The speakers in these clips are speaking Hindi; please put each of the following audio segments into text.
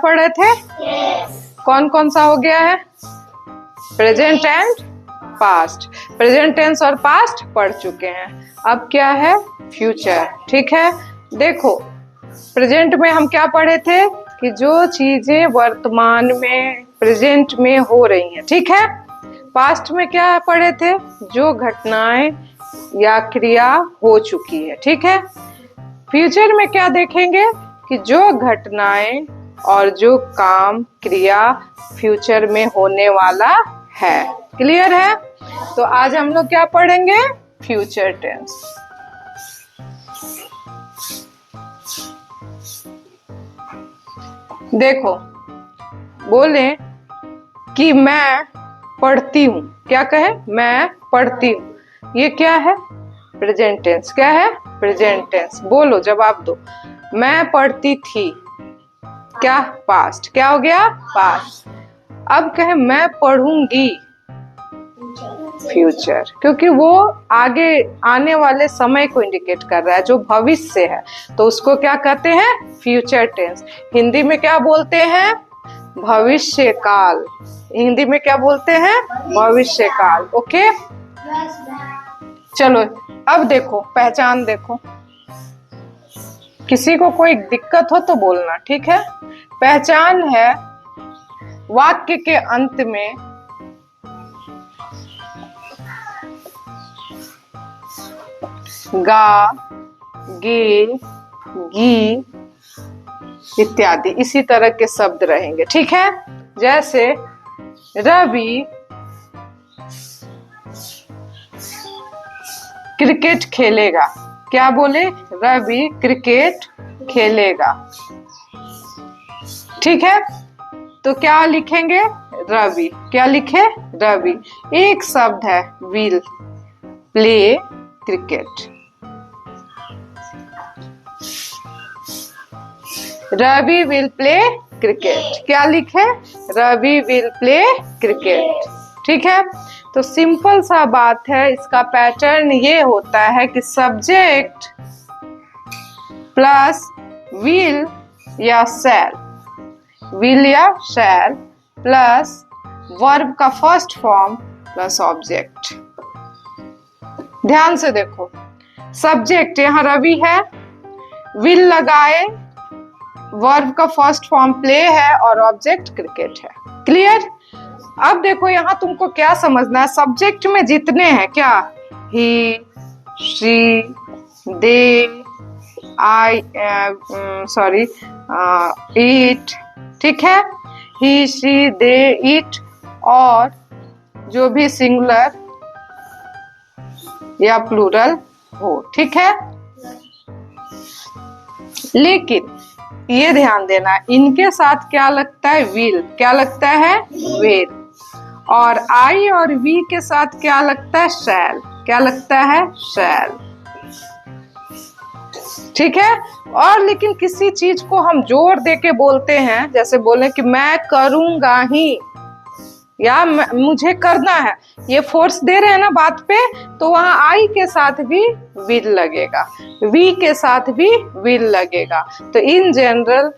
पढ़े थे? कौन कौन सा हो गया है? Present and past. Present tense और पास्ट पढ़ चुके हैं। अब क्या है? फ्यूचर। ठीक है, देखो प्रेजेंट में हम क्या पढ़े थे कि जो चीजें वर्तमान में प्रेजेंट में हो रही हैं। ठीक है, पास्ट में क्या पढ़े थे? जो घटनाएं या क्रिया हो चुकी है। ठीक है, फ्यूचर में क्या देखेंगे कि जो घटनाएं और जो काम क्रिया फ्यूचर में होने वाला है। क्लियर है? तो आज हम लोग क्या पढ़ेंगे? Future tense. देखो, बोले कि मैं पढ़ती हूँ। क्या कहे? मैं पढ़ती हूँ। ये क्या है? Present tense. क्या है? Present tense. बोलो, जवाब दो। मैं पढ़ती थी। क्या? पास्ट। क्या हो गया? पास्ट। अब कहे मैं पढ़ूंगी। फ्यूचर, क्योंकि वो आगे आने वाले समय को इंडिकेट कर रहा है, जो भविष्य है, तो उसको क्या कहते हैं? Future tense. हिंदी में क्या बोलते हैं? भविष्य काल। हिंदी में क्या बोलते हैं? भविष्य काल। ओके, चलो अब देखो, पहचान देखो। किसी को कोई दिक्कत हो तो बोलना, ठीक है? पहचान है वाक्य के अंत में गा, गे, गी इत्यादि इसी तरह के शब्द रहेंगे। ठीक है, जैसे रवि क्रिकेट खेलेगा। क्या बोले? रवि क्रिकेट खेलेगा। ठीक है, तो क्या लिखेंगे? रवि। क्या लिखे? रवि। एक शब्द है will play cricket. Ravi will play cricket. क्या लिखे? Ravi will play cricket. ठीक है, तो सिंपल सा बात है। इसका पैटर्न ये होता है कि सब्जेक्ट प्लस विल या शैल, विल या शैल प्लस वर्ब का फर्स्ट फॉर्म प्लस ऑब्जेक्ट। ध्यान से देखो, सब्जेक्ट यहाँ रवि है, विल लगाए, वर्ब का फर्स्ट फॉर्म प्ले है और ऑब्जेक्ट क्रिकेट है। क्लियर? अब देखो यहाँ तुमको क्या समझना है। सब्जेक्ट में जितने हैं क्या? He, she, they, I, sorry, it. ठीक है, ही, शी, दे, इट और जो भी सिंगुलर या प्लूरल हो। ठीक है, लेकिन ये ध्यान देना, इनके साथ क्या लगता है? विल। क्या लगता है? विल। और आई और वी के साथ क्या लगता है? शैल। क्या लगता है? शैल। ठीक है, और लेकिन किसी चीज को हम जोर दे के बोलते हैं, जैसे बोले कि मैं करूंगा ही या मुझे करना है, ये फोर्स दे रहे हैं ना बात पे, तो वहां आई के साथ भी विल लगेगा, वी के साथ भी विल लगेगा। तो इन जनरल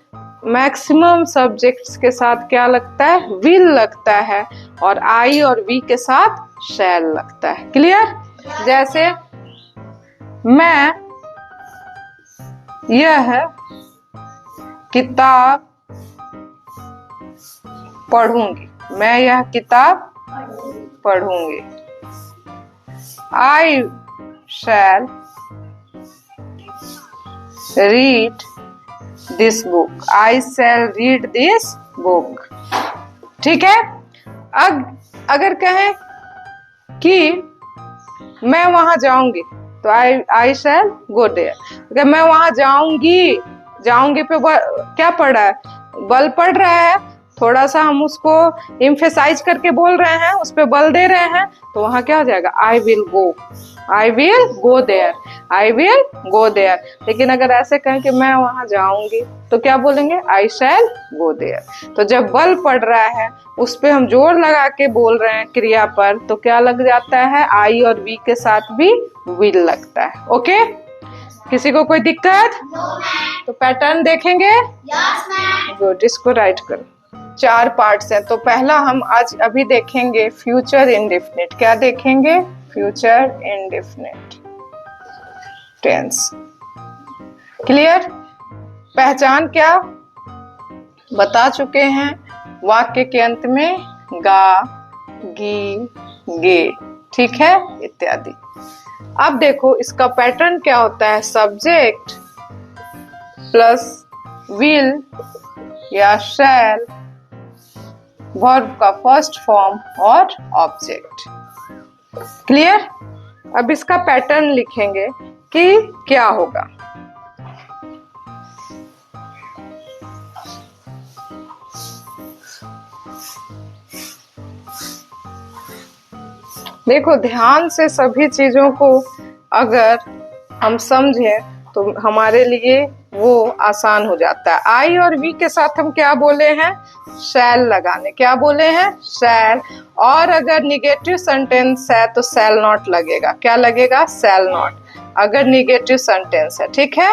मैक्सिमम सब्जेक्ट्स के साथ क्या लगता है? विल लगता है, और आई और वी के साथ शैल लगता है। क्लियर? जैसे मैं यह किताब पढ़ूंगी। मैं यह किताब पढ़ूंगी। I shall read this book. I shall read this book. ठीक है, अब अगर कहें कि मैं वहां जाऊंगी तो I shall go there. अगर मैं वहां जाऊंगी, जाऊंगी पे क्या पड़ रहा है? बल पड़ रहा है। थोड़ा सा हम उसको एम्फेसाइज करके बोल रहे हैं, उस पे बल दे रहे हैं, तो वहां क्या हो जाएगा? I will go. I will go there. I will go there. लेकिन अगर ऐसे कहें कि मैं वहां जाऊंगी तो क्या बोलेंगे? आई शैल गो देयर। तो जब बल पड़ रहा है, उस पे हम जोर लगा के बोल रहे हैं क्रिया पर, तो क्या लग जाता है? आई और वी के साथ भी विल लगता है। ओके, किसी को कोई दिक्कत? तो पैटर्न देखेंगे? गुड, इसको राइट करो। 4 पार्ट्स हैं। तो पहला हम आज अभी देखेंगे फ्यूचर इंडेफिनिट। क्या देखेंगे? Future indefinite tense. क्लियर? पहचान क्या बता चुके हैं, वाक्य के अंत में गा, गी, गे, ठीक है, इत्यादि। अब देखो इसका पैटर्न क्या होता है, सब्जेक्ट प्लस विल या शैल, वर्ब का फर्स्ट फॉर्म और ऑब्जेक्ट। क्लियर? अब इसका पैटर्न लिखेंगे कि क्या होगा। देखो ध्यान से सभी चीजों को अगर हम समझें तो हमारे लिए वो आसान हो जाता है। आई और वी के साथ हम क्या बोले हैं? शैल लगाने। क्या बोले हैं? शैल। और अगर निगेटिव सेंटेंस है तो शैल नॉट लगेगा। क्या लगेगा? शैल नॉट, अगर निगेटिव सेंटेंस है, ठीक है।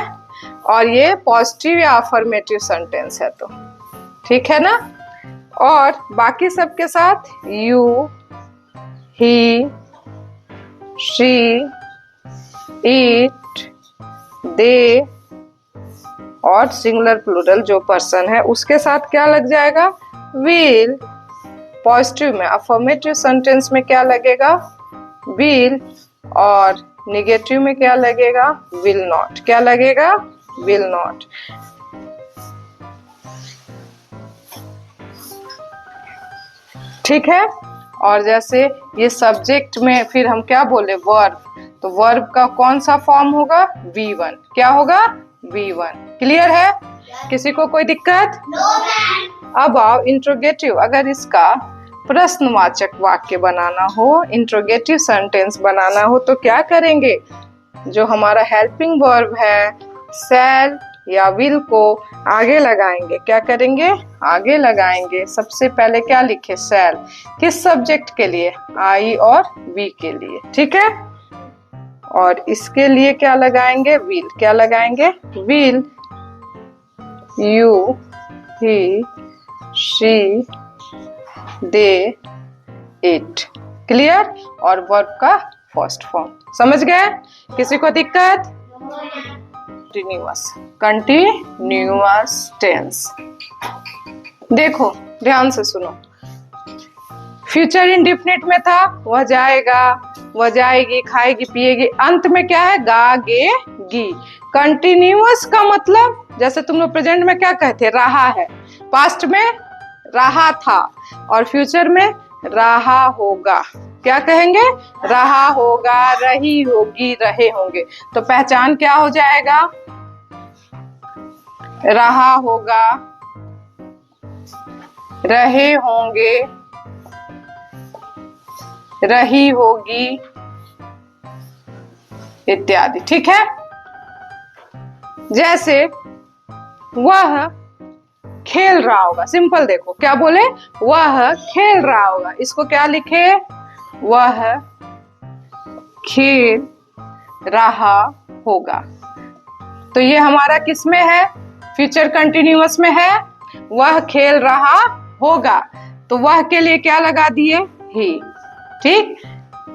और ये पॉजिटिव या अफर्मेटिव सेंटेंस है तो ठीक है ना। और बाकी सबके साथ you, he, she, it, they और सिंगुलर प्लूरल जो पर्सन है उसके साथ क्या लग जाएगा? will। पॉजिटिव में, अफर्मेटिव सेंटेंस में क्या लगेगा? will। और निगेटिव में क्या लगेगा? will not। क्या लगेगा? will not। ठीक है। और जैसे ये सब्जेक्ट में फिर हम क्या बोले? वर्ब। तो वर्ब का कौन सा फॉर्म होगा? V1। क्या होगा? V1। क्लियर है? किसी को कोई दिक्कत? अब आओ इंट्रोगेटिव। अगर इसका प्रश्नवाचक वाक्य बनाना हो, इंट्रोगेटिव सेंटेंस बनाना हो तो क्या करेंगे? जो हमारा हेल्पिंग वर्ब है शैल या विल को आगे लगाएंगे। क्या करेंगे? आगे लगाएंगे। सबसे पहले क्या लिखे? शैल। किस सब्जेक्ट के लिए? आई और वी के लिए, ठीक है। और इसके लिए क्या लगाएंगे? विल। क्या लगाएंगे? Will. You, he, she, they, it. Clear? और वर्ब का फर्स्ट फॉर्म। समझ गए? किसी को दिक्कत? Continuous tense. देखो ध्यान से सुनो। फ्यूचर इंडेफिनिट में था वह जाएगा, वह जाएगी, खाएगी, पिएगी। अंत में क्या है? गा, गे, गी। कंटिन्यूअस का मतलब जैसे तुम लोग प्रेजेंट में क्या कहते? रहा है। पास्ट में रहा था और फ्यूचर में रहा होगा। क्या कहेंगे? रहा होगा, रही होगी, रहे होंगे। तो पहचान क्या हो जाएगा? रहा होगा, रहे होंगे, रही होगी, इत्यादि। ठीक है। जैसे वह खेल रहा होगा। सिंपल देखो क्या बोले? वह खेल रहा होगा। इसको क्या लिखे? वह खेल रहा होगा। तो ये हमारा किस में है? फ्यूचर कंटिन्यूअस में है। वह खेल रहा होगा तो वह के लिए क्या लगा दिए? ही। ठीक।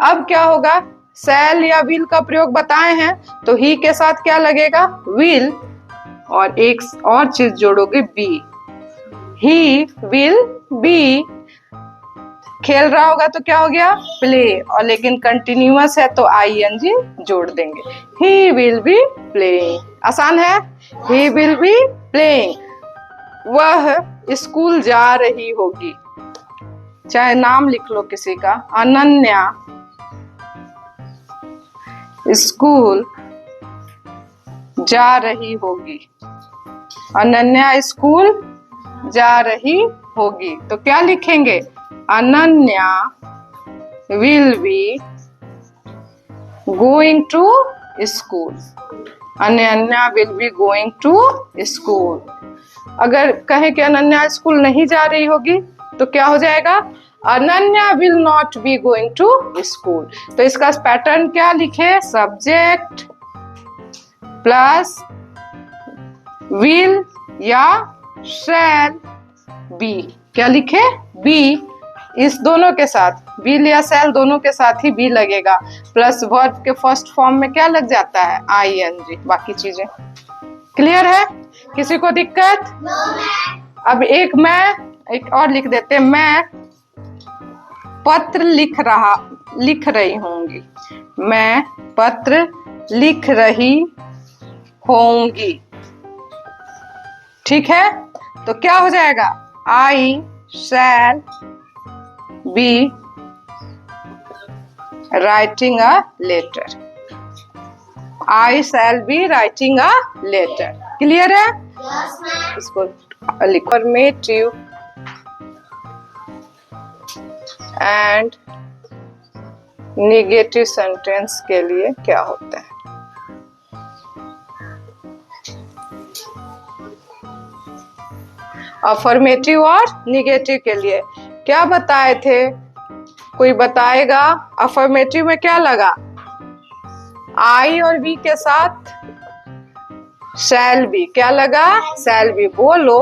अब क्या होगा? शैल या विल का प्रयोग बताए हैं तो ही के साथ क्या लगेगा? विल। और एक और चीज जोड़ोगे, बी। He will be. खेल रहा होगा तो क्या हो गया? प्ले। और लेकिन कंटिन्यूअस है तो आईएनजी जोड़ देंगे। He will be playing. आसान है। He will be playing. वह स्कूल जा रही होगी। चाहे नाम लिख लो किसी का। अनन्या स्कूल जा रही होगी। अनन्या स्कूल जा रही होगी तो क्या लिखेंगे? Ananya will be going to school. Ananya will be going to school. अगर कहें कि अनन्या स्कूल नहीं जा रही होगी तो क्या हो जाएगा? Ananya will not be going to school. तो इसका पैटर्न क्या लिखे? सब्जेक्ट प्लस विल या शैल बी। क्या लिखे? बी। इस दोनों के साथ विल या शैल दोनों के साथ ही बी लगेगा, प्लस वर्ब के फर्स्ट फॉर्म में क्या लग जाता है? आईएनजी। बाकी चीजें क्लियर है? किसी को दिक्कत? अब एक और लिख देते हैं, मैं पत्र लिख रही होंगी। मैं पत्र लिख रही होंगी। ठीक है, तो क्या हो जाएगा? I shall be writing a letter. I shall be writing a letter. Clear है? इसको लिखो। अफर्मेटिव एंड नेगेटिव सेंटेंस के लिए क्या होता है? अफर्मेटिव और निगेटिव के लिए क्या बताए थे? कोई बताएगा? अफर्मेटिव में क्या लगा? आई और बी के साथ शैल बी। क्या लगा? Shall be. बोलो।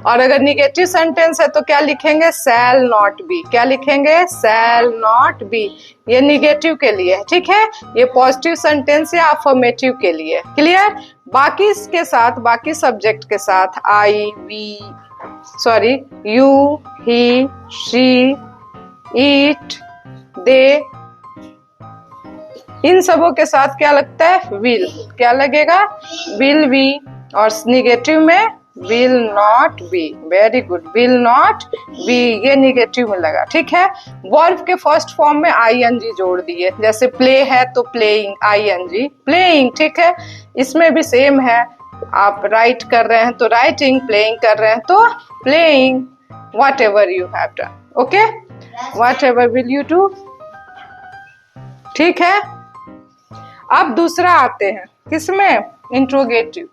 और अगर निगेटिव सेंटेंस है तो क्या लिखेंगे? Shall not be. क्या लिखेंगे? Shall not be. ये निगेटिव के लिए है, ठीक है? ये पॉजिटिव सेंटेंस या अफर्मेटिव के लिए। क्लियर? बाकी के साथ, बाकी सब्जेक्ट के साथ I we sorry you he she it they, इन सबों के साथ क्या लगता है? विल। क्या लगेगा? Will be. और निगेटिव में will not be. Very good, will not be, ये निगेटिव में लगा। ठीक है, वर्ब के फर्स्ट फॉर्म में आईएनजी जोड़ दिए। जैसे प्ले है तो प्लेइंग, आईएनजी प्लेइंग। ठीक है, इसमें भी सेम है। आप राइट कर रहे हैं तो राइटिंग, प्लेइंग कर रहे हैं तो playing. What ever you have done, okay, what ever will you do. ठीक है, अब दूसरा आते हैं, किसमें? इंट्रोगेटिव।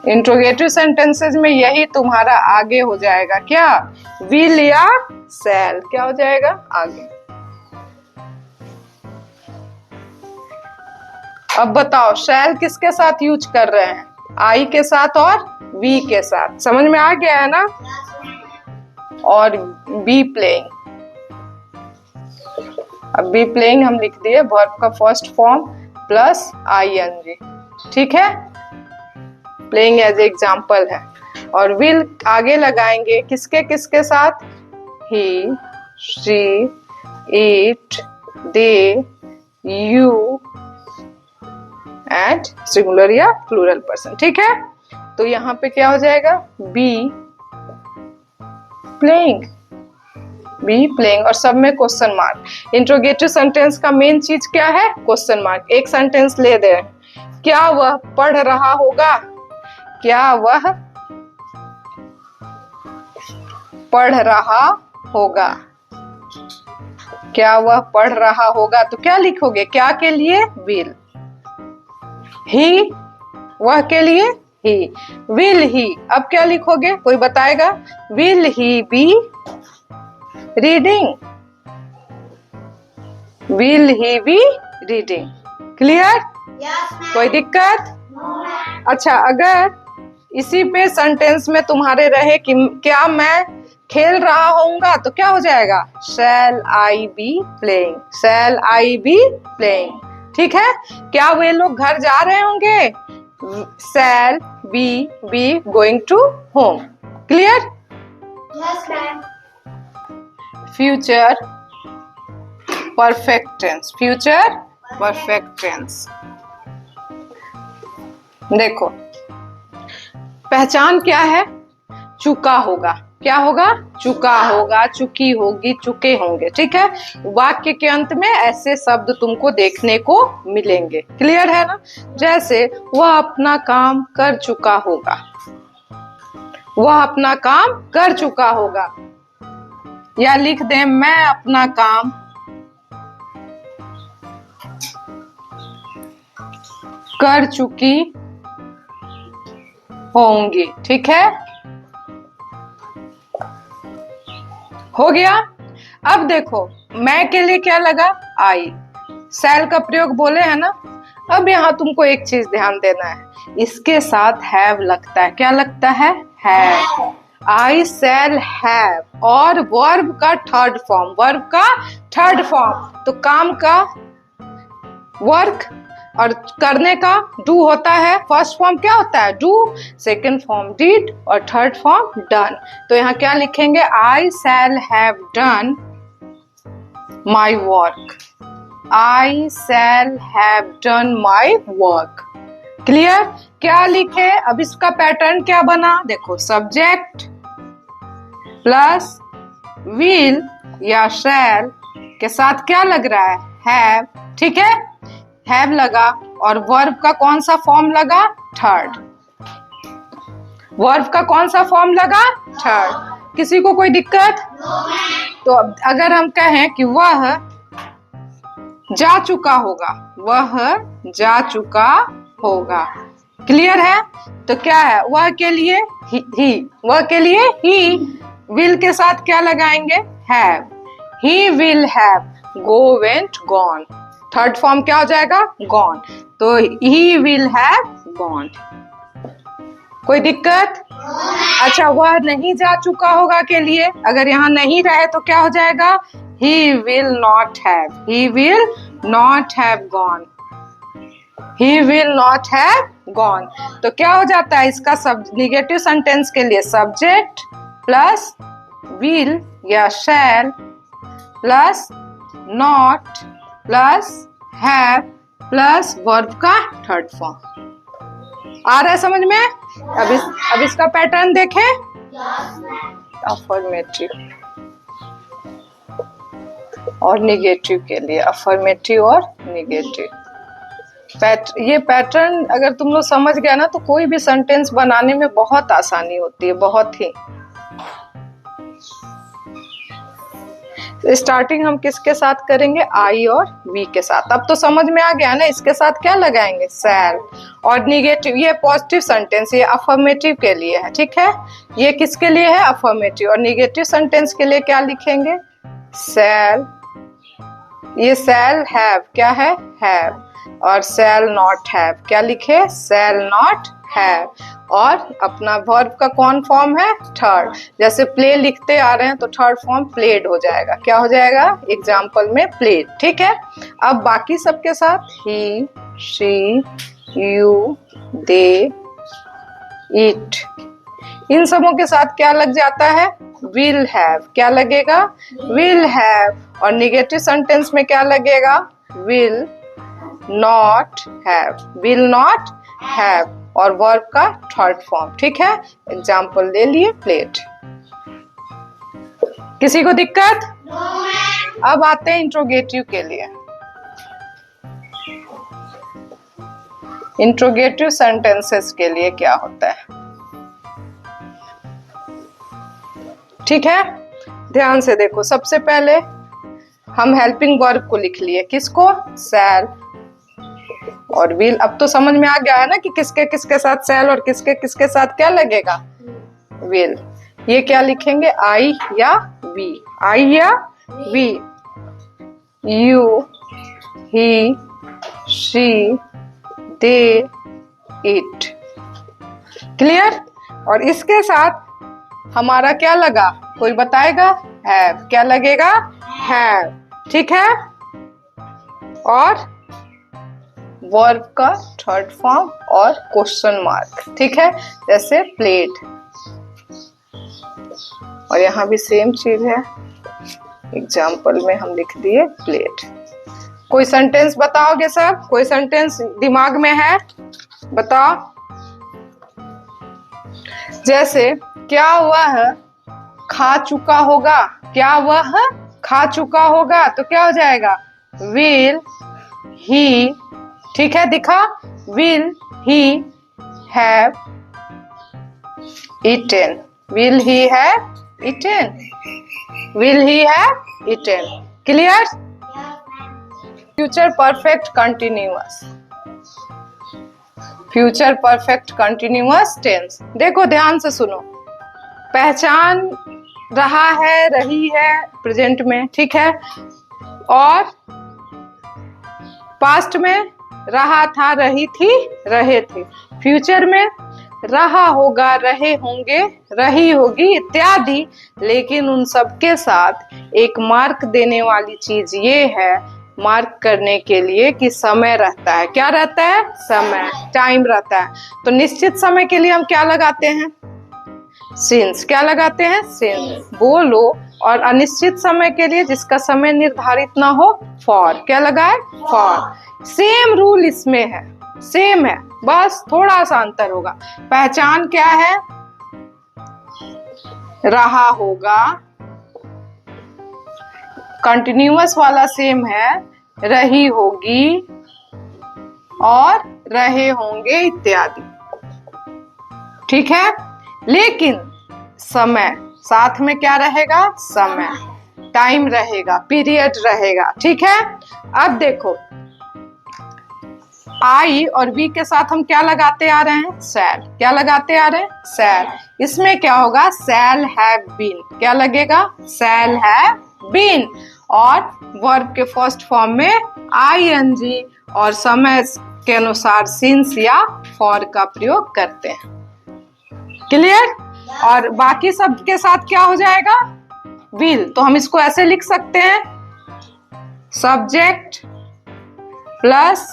इंट्रोगेटिव सेंटेंसेस में यही तुम्हारा आगे हो जाएगा। क्या? विल या शैल। क्या हो जाएगा आगे? अब बताओ, शैल किसके साथ यूज कर रहे हैं? आई के साथ और वी के साथ। समझ में आ गया है ना? और बी प्लेइंग। अब बी प्लेइंग हम लिख दिए, वर्ब का फर्स्ट फॉर्म प्लस आईएनजी। ठीक है, प्लेइंग एज एग्जाम्पल है। और विल आगे लगाएंगे किसके किसके साथ? He she it they you and singular या प्लूरल पर्सन। ठीक है, तो यहाँ पे क्या हो जाएगा? Be playing, be playing. और सब में क्वेश्चन मार्क। इंट्रोगेटिव सेंटेंस का मेन चीज क्या है? Question mark. एक सेंटेंस ले दे, क्या वह पढ़ रहा होगा? क्या वह पढ़ रहा होगा? क्या वह पढ़ रहा होगा? तो क्या लिखोगे? क्या के लिए? विल। ही, वह के लिए ही, विल ही। अब क्या लिखोगे? कोई बताएगा? Will he be reading, will he be reading. Clear? कोई दिक्कत? अच्छा, अगर इसी पे सेंटेंस में तुम्हारे रहे कि क्या मैं खेल रहा होऊंगा, तो क्या हो जाएगा? Shall I be playing, shall I be playing. ठीक है, क्या वे लोग घर जा रहे होंगे? Shall be going to home. Clear? Yes ma'am. Future perfect tense, future perfect tense. देखो, पहचान क्या है? चुका होगा। क्या होगा? चुका होगा, चुकी होगी, चुके होंगे। ठीक है, वाक्य के अंत में ऐसे शब्द तुमको देखने को मिलेंगे। क्लियर है ना? जैसे वह अपना काम कर चुका होगा, वह अपना काम कर चुका होगा। या लिख दें, मैं अपना काम कर चुकी होंगी। ठीक है, हो गया। अब देखो मैं के लिए क्या लगा, आई, शैल का प्रयोग बोले है ना। अब यहाँ तुमको एक चीज ध्यान देना है, इसके साथ हैव लगता है। क्या लगता है, हैव। आई शैल हैव और वर्ब का थर्ड फॉर्म, वर्ब का थर्ड फॉर्म, तो काम का वर्क और करने का डू होता है। फर्स्ट फॉर्म क्या होता है, डू, सेकंड फॉर्म डिड और थर्ड फॉर्म डन। तो यहाँ क्या लिखेंगे, I shall have done my work, I shall have done my work. Clear. क्या लिखे, अब इसका पैटर्न क्या बना, देखो सब्जेक्ट प्लस विल या शैल के साथ क्या लग रहा है, हैव। ठीक है, हैव लगा और वर्ब का कौन सा फॉर्म लगा, थर्ड। वर्ब का कौन सा फॉर्म लगा, थर्ड। किसी को कोई दिक्कत? तो अब अगर हम कहें कि वह जा चुका होगा, वह जा चुका होगा, क्लियर है। तो क्या है, वह के लिए ही, वह के लिए ही, विल के साथ क्या लगाएंगे, have. He will have go went gone, third form क्या हो जाएगा, गॉन। तो ही विल हैव गॉन। कोई दिक्कत? अच्छा, वह नहीं जा चुका होगा के लिए अगर यहाँ नहीं रहे तो क्या हो जाएगा, he will not have, he will not have gone, he will not have gone. तो क्या हो जाता है इसका सब निगेटिव सेंटेंस के लिए, सब्जेक्ट प्लस विल या शैल plus not plus have plus verb का थर्ड फॉर्म। आ रहा है समझ में? अब इसका पैटर्न देखें, अफर्मेटिव और निगेटिव के लिए, अफर्मेटिव और निगेटिव। ये पैटर्न अगर तुम लोग समझ गया ना तो कोई भी सेंटेंस बनाने में बहुत आसानी होती है, बहुत ही। स्टार्टिंग हम किसके साथ करेंगे, आई और वी के साथ। अब तो समझ में आ गया ना, इसके साथ क्या लगाएंगे, शैल। और निगेटिव, ये पॉजिटिव सेंटेंस, ये अफर्मेटिव के लिए है, ठीक है। ये किसके लिए है, अफर्मेटिव। और निगेटिव सेंटेंस के लिए क्या लिखेंगे, शैल। ये शैल हैव क्या है, हैव। और शैल नॉट हैव क्या लिखे, शैल नॉट हैव। और अपना वर्ब का कौन फॉर्म है, थर्ड। जैसे प्ले लिखते आ रहे हैं तो थर्ड फॉर्म प्लेड हो जाएगा। क्या हो जाएगा, एग्जाम्पल में प्लेड। ठीक है। अब बाकी सबके साथ he, she, you, they, it, इन सबों के साथ क्या लग जाता है, विल हैव। क्या लगेगा, विल हैव। और निगेटिव सेंटेंस में क्या लगेगा, will not have, will not have. और वर्ब का थर्ड फॉर्म। ठीक है, एग्जाम्पल ले लिए, प्लेट। किसी को दिक्कत? अब आते हैं इंट्रोगेटिव के लिए। इंट्रोगेटिव सेंटेंसेस के लिए क्या होता है, ठीक है, ध्यान से देखो। सबसे पहले हम हेल्पिंग वर्ब को लिख लिए, किसको, शैल और विल। अब तो समझ में आ गया है ना कि किसके किसके साथ शैल और किसके किसके साथ क्या लगेगा, विल। ये क्या लिखेंगे, आई या वी, आई या we, you, he, she, they, it. Clear. और इसके साथ हमारा क्या लगा, कोई बताएगा, हैव। क्या लगेगा, हैव। ठीक है। और वर्ब का थर्ड फॉर्म और क्वेश्चन मार्क। ठीक है, जैसे प्लेड। और यहाँ भी सेम चीज है, एग्जाम्पल में हम लिख दिए प्लेड। कोई सेंटेंस बताओगे सब, कोई सेंटेंस दिमाग में है, बताओ। जैसे क्या वह खा चुका होगा, क्या वह खा चुका होगा, तो क्या हो जाएगा, विल ही। ठीक है, दिखा, will he have eaten, will he have eaten, will he have eaten. Clear. Future perfect continuous, future perfect continuous tense. देखो ध्यान से सुनो, पहचान रहा है, रही है प्रेजेंट में, ठीक है। और पास्ट में रहा था, रही थी, रहे थे। फ्यूचर में रहा होगा, रहे होंगे, रही होगी इत्यादि। लेकिन उन सबके साथ एक मार्क देने वाली चीज ये है, मार्क करने के लिए कि समय रहता है। क्या रहता है? समय, टाइम रहता है। तो निश्चित समय के लिए हम क्या लगाते हैं? सिंस। क्या लगाते हैं? सिंस। बोलो। और अनिश्चित समय के लिए, जिसका समय निर्धारित ना हो, फॉर। क्या लगाए? फॉर। सेम रूल इसमें है, सेम है, बस थोड़ा सा अंतर होगा। पहचान क्या है? रहा होगा, कंटिन्यूअस वाला सेम है, रही होगी और रहे होंगे इत्यादि, ठीक है। लेकिन समय साथ में क्या रहेगा? समय, टाइम रहेगा, पीरियड रहेगा, ठीक है। अब देखो, आई और वी के साथ हम क्या लगाते आ रहे हैं? शैल। क्या लगाते आ रहे हैं? शैल। इसमें क्या होगा? Shall have been. क्या लगेगा? Shall have been. और वर्ब के फर्स्ट फॉर्म में आईएनजी और समय के अनुसार सिंस या फॉर का प्रयोग करते हैं। क्लियर? और बाकी सब के साथ क्या हो जाएगा? विल। तो हम इसको ऐसे लिख सकते हैं, सब्जेक्ट प्लस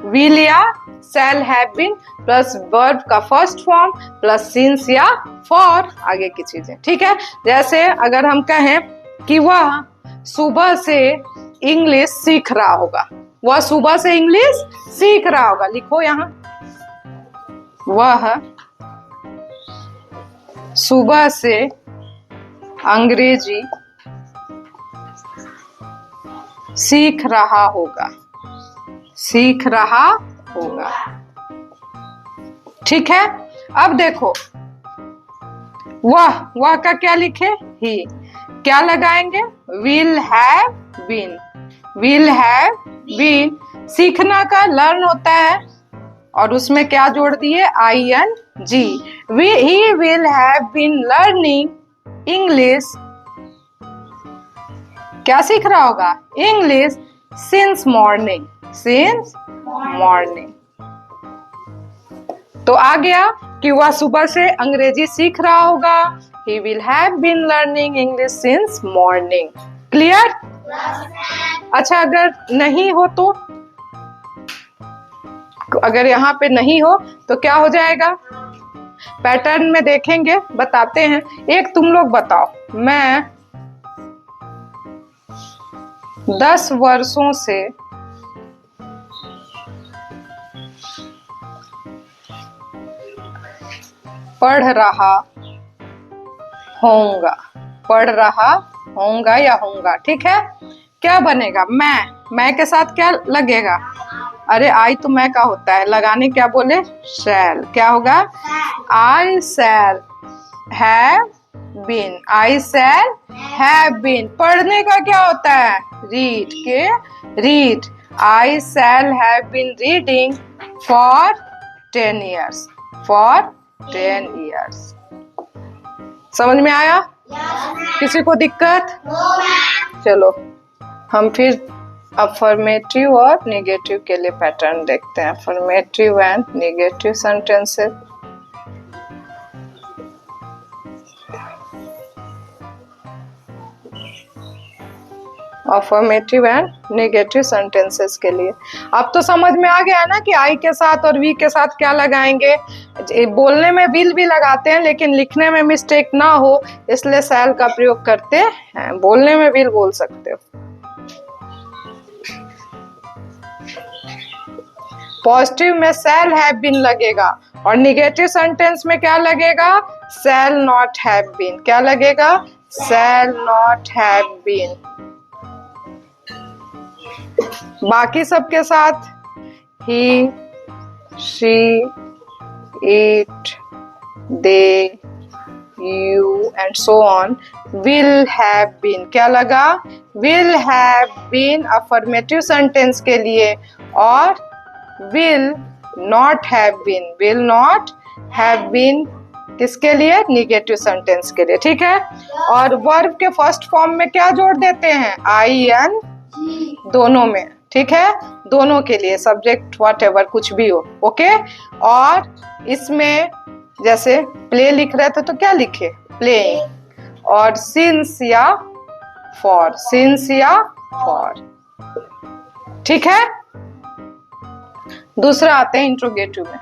विल या shall have been plus verb का फर्स्ट फॉर्म प्लस सिंस या फॉर, आगे की चीजें, ठीक है। जैसे अगर हम कहें कि वह सुबह से इंग्लिश सीख रहा होगा, वह सुबह से इंग्लिश सीख रहा होगा, लिखो यहां, वह सुबह से अंग्रेजी सीख रहा होगा, सीख रहा होगा, ठीक है। अब देखो, वह का क्या लिखे? ही। क्या लगाएंगे? Will have been. Will have been, सीखना का लर्न होता है और उसमें क्या जोड़ दिए? ING। He will have been learning English. क्या सीख रहा होगा? English since morning. Since morning. तो आ गया कि वह सुबह से अंग्रेजी सीख रहा होगा। He will have been learning English since morning. Clear? अच्छा, अगर नहीं हो तो, अगर यहाँ पे नहीं हो तो क्या हो जाएगा? पैटर्न में देखेंगे, बताते हैं। एक तुम लोग बताओ, मैं 10 वर्षों से पढ़ रहा होऊंगा। पढ़ रहा होऊंगा या होऊंगा, ठीक है। क्या बनेगा? मैं के साथ क्या लगेगा? अरे आई तो मैं का होता है, लगाने क्या बोले? शैल। क्या होगा? I shall have been. I shall have been. पढ़ने का क्या होता है? रीड। के read. I shall have been reading for 10 years। For 10 years। समझ में आया? किसी को दिक्कत? चलो हम फिर अफर्मेटिव और नेगेटिव के लिए पैटर्न देखते हैं। Affirmative and negative sentences. Affirmative and negative sentences के लिए अब तो समझ में आ गया है ना कि आई के साथ और वी के साथ क्या लगाएंगे। बोलने में विल भी लगाते हैं, लेकिन लिखने में मिस्टेक ना हो इसलिए शैल का प्रयोग करते हैं। बोलने में विल बोल सकते हो। पॉजिटिव में शैल हैव बीन लगेगा और निगेटिव सेंटेंस में क्या लगेगा? Shall not have been. क्या लगेगा? Shall not have been. बाकी सबके साथ he, she, it, they, you and so on will have been. क्या लगा? Will have been affirmative sentence के लिए और will not have been. Will not have been किसके लिए? निगेटिव सेंटेंस के लिए, ठीक है। और वर्ब के फर्स्ट फॉर्म में क्या जोड़ देते हैं? आई एन दोनों में, ठीक है, दोनों के लिए, सब्जेक्ट व्हाटएवर कुछ भी हो, ओके। और इसमें जैसे प्ले लिख रहे थे तो क्या लिखे? प्लेइंग। और सिंस या फॉर, सिंस या फॉर, ठीक है। दूसरा आते हैं इंट्रोगेटिव में,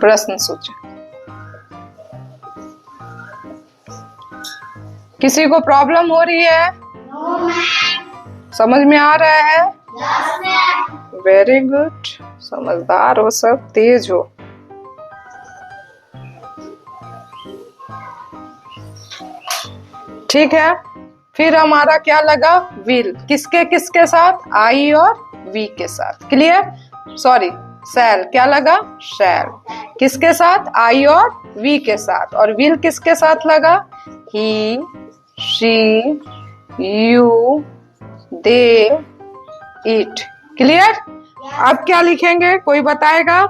प्रश्न सूचक। किसी को प्रॉब्लम हो रही है? समझ में आ रहा है? वेरी गुड, समझदार हो सब, तेज हो। ठीक है, फिर हमारा क्या लगा? विल, किसके किसके साथ? आई और वी के साथ, क्लियर। सॉरी, शैल, क्या लगा? शैल, किसके साथ? आई और वी के साथ। और विल किसके साथ लगा? He, she, you, they, it, clear. अब क्या लिखेंगे? कोई बताएगा?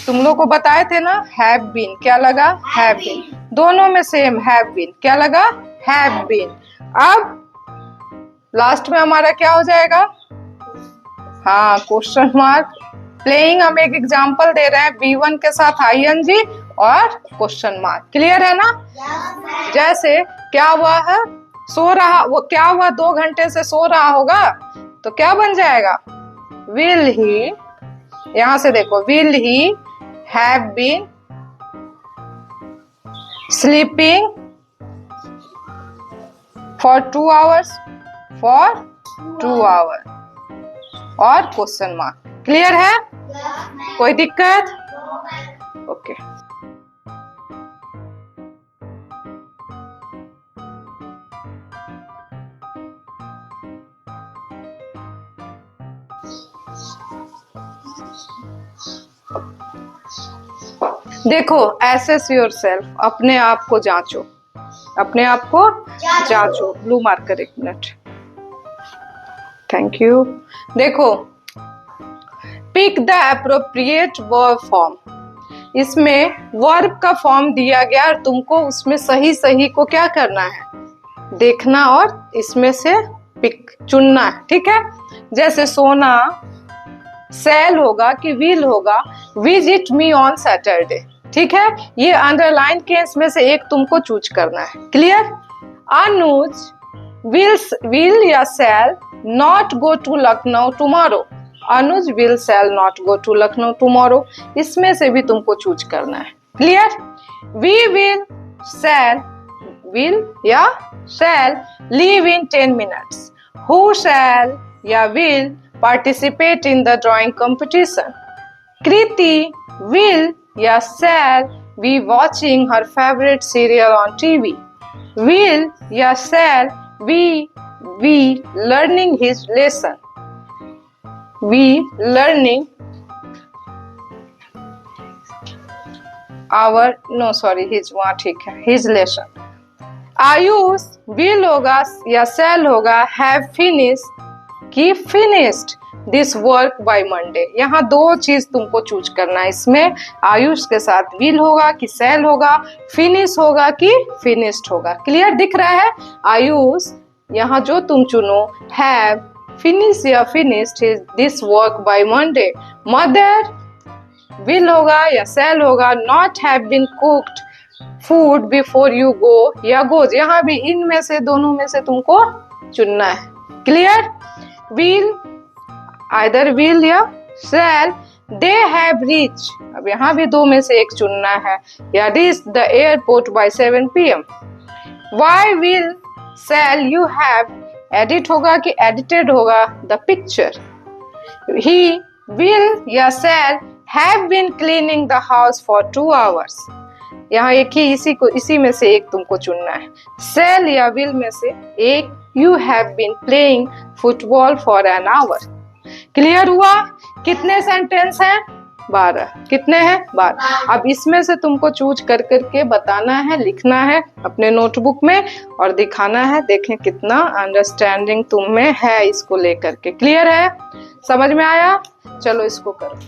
तुम लोग को बताए थे ना, हैव बीन, क्या लगा? हैव बीन, दोनों में सेम, हैव बीन, क्या लगा? Have been. अब लास्ट में हमारा क्या हो जाएगा? हाँ, क्वेश्चन मार्क। प्लेइंग हम एक एग्जांपल दे रहे हैं, B1 के साथ ING और क्वेश्चन मार्क, क्लियर है ना। जैसे क्या हुआ है? सो रहा, वो क्या हुआ? 2 घंटे से सो रहा होगा, तो क्या बन जाएगा? विल ही, यहां से देखो, will he have been sleeping for 2 hours, for 2 hours और क्वेश्चन मार्क, क्लियर है? कोई दिक्कत? ओके। देखो, एसेस योरसेल्फ, अपने आप को जांचो, अपने आप को जांचो। Blue marker, 1 minute, thank you. देखो, pick the appropriate verb form, इसमें वर्ब का फॉर्म दिया गया और तुमको उसमें सही सही को क्या करना है? देखना और इसमें से पिक चुनना है, ठीक है। जैसे सोना सेल होगा कि विल होगा? विजिट मी ऑन सैटरडे, ठीक है। ये अंडरलाइन के इसमें से एक तुमको चूज करना है, क्लियर। अनुज विल या shall not go to Lucknow tomorrow, Anuj will shall not go to Lucknow tomorrow, इसमें से भी तुमको चूज करना है, clear. We will shall, will या shall leave in 10 minutes, who shall या will participate in the drawing competition, Kriti will या shall be watching her favorite serial on TV, will या shall be learning his lesson, we learning our, no sorry, his, वहाँ ठीक है, his lesson। आयुष will होगा या shall होगा have finished कि finished this work by Monday, यहाँ 2 चीज तुमको चूज करना है। इसमें आयुष के साथ विल होगा कि सेल होगा, फिनिश होगा कि फिनिश्ड होगा, क्लियर दिख रहा है। आयुष, यहाँ जो तुम चुनो, हैव फिनिश या finished this work by Monday. Mother will होगा या सेल होगा, not have been cooked food before you go या गोज, यहाँ भी इनमें से दोनों में से तुमको चुनना है, क्लियर। will, either will या shall, they have reached, अब यहाँ भी 2 में से एक चुनना है, या reach the airport by 7 PM। why will shall you have, edit होगा कि edited होगा the picture। he will या shall have been cleaning the house for 2 hours, यहाँ एक ही इसी में से एक तुमको चुनना है। shall या will में से एक, you have been playing football for an hour, clear हुआ। कितने सेंटेंस हैं? 12। कितने हैं? 12। अब इसमें से तुमको चूज कर करके बताना है, लिखना है अपने नोटबुक में और दिखाना है, देखें कितना अंडरस्टैंडिंग तुम में है इसको लेकर के, क्लियर है? समझ में आया? चलो इसको करो।